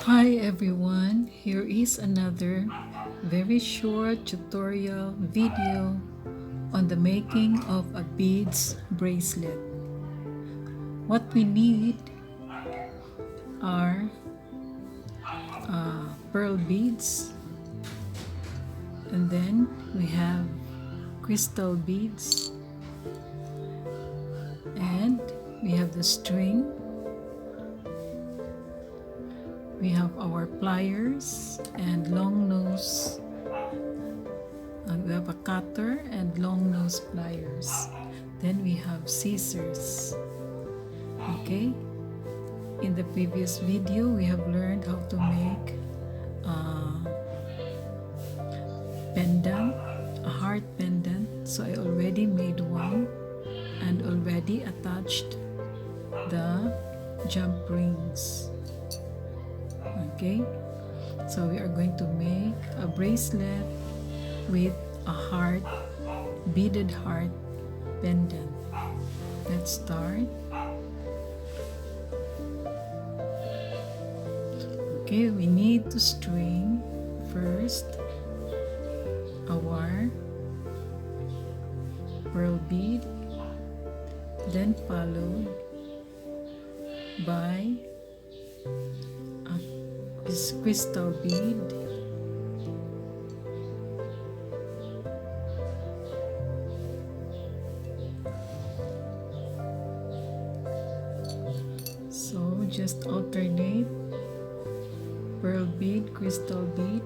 Hi everyone, here is another very short tutorial video on the making of a beads bracelet. What we need are pearl beads, and then we have crystal beads, and we have the string. We have our pliers and long nose. We have a cutter and long nose pliers. Then we have scissors. Okay. In the previous video, we have learned how to make a pendant, a heart pendant. So I already made one and already attached the jump rings. Okay, so we are going to make a bracelet with a heart, beaded heart pendant. Let's start. Okay, we need to string first our pearl bead, then followed by this crystal bead, so just alternate pearl bead, crystal bead.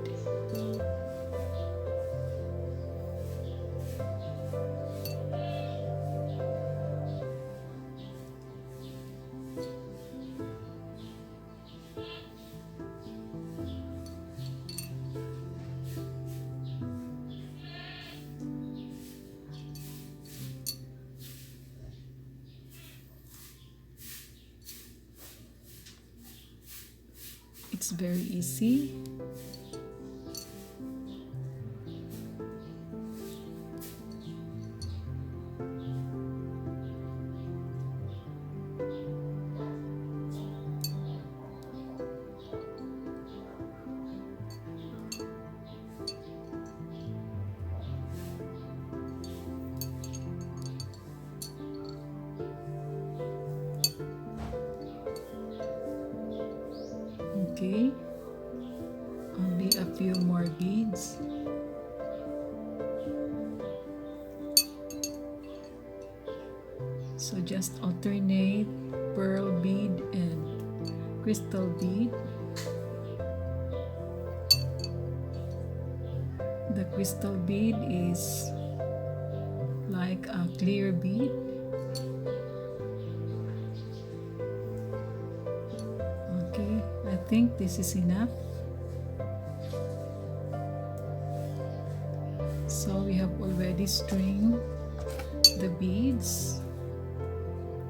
It's very easy. Okay, only a few more beads. So just alternate pearl bead and crystal bead. The crystal bead is like a clear bead. Okay, I think this is enough. So we have already stringed the beads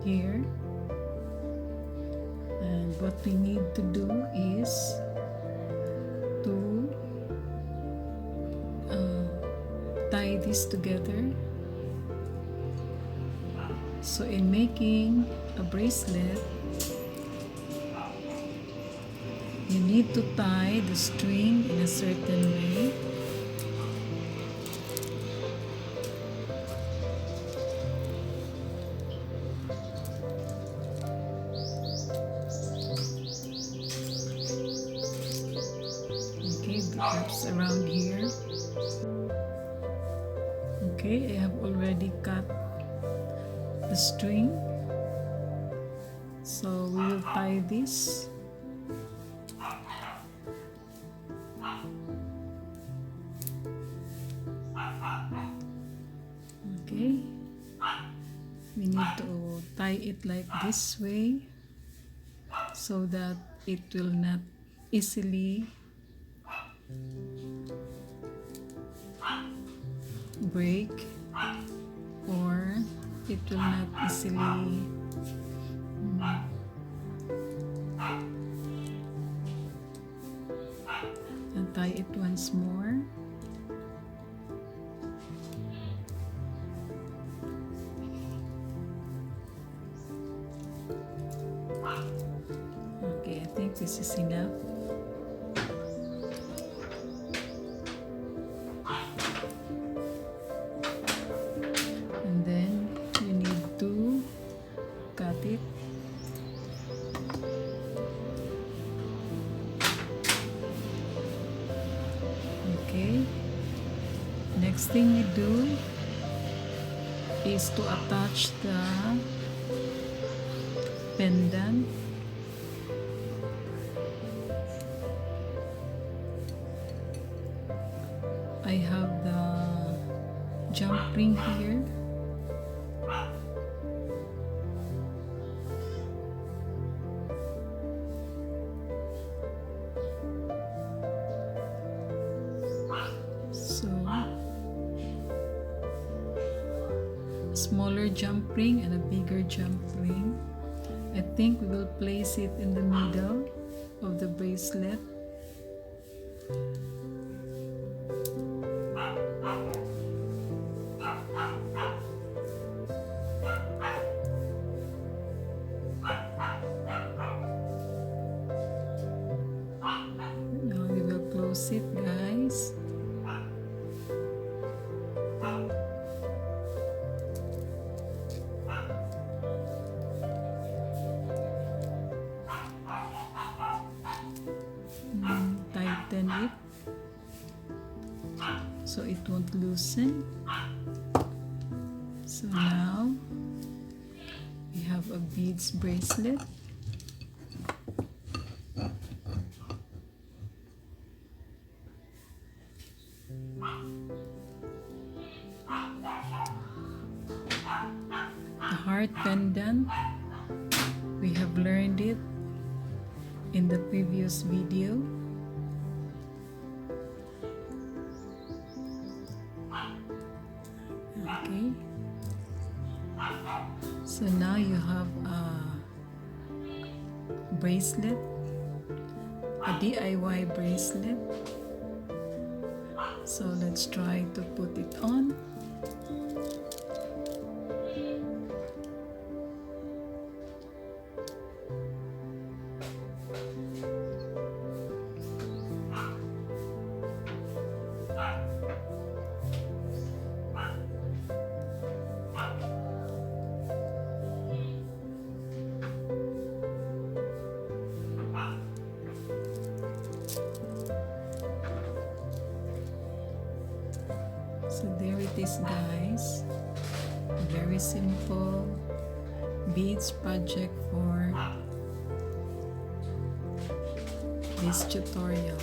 here, and what we need to do is to tie this together. So in making a bracelet, you need to tie the string in a certain way. Okay, perhaps around here. Okay, I have already cut the string. So we will tie this. Okay, we need to tie it like this way so that it will not easily break, or it will not easily and tie it once more. Okay, I think this is enough. next thing we do is to attach the pendant. I have the jump ring here. So, smaller jump ring and a bigger jump ring. I think we will place it in the middle of the bracelet. Now we will close it, guys. Tighten it so it won't loosen. So now we have a beads bracelet. The heart pendant, we have learned it in the previous video. Okay, so now you have a bracelet, a DIY bracelet. So let's try to put it on. So there it is, guys. A very simple beads project for this tutorial.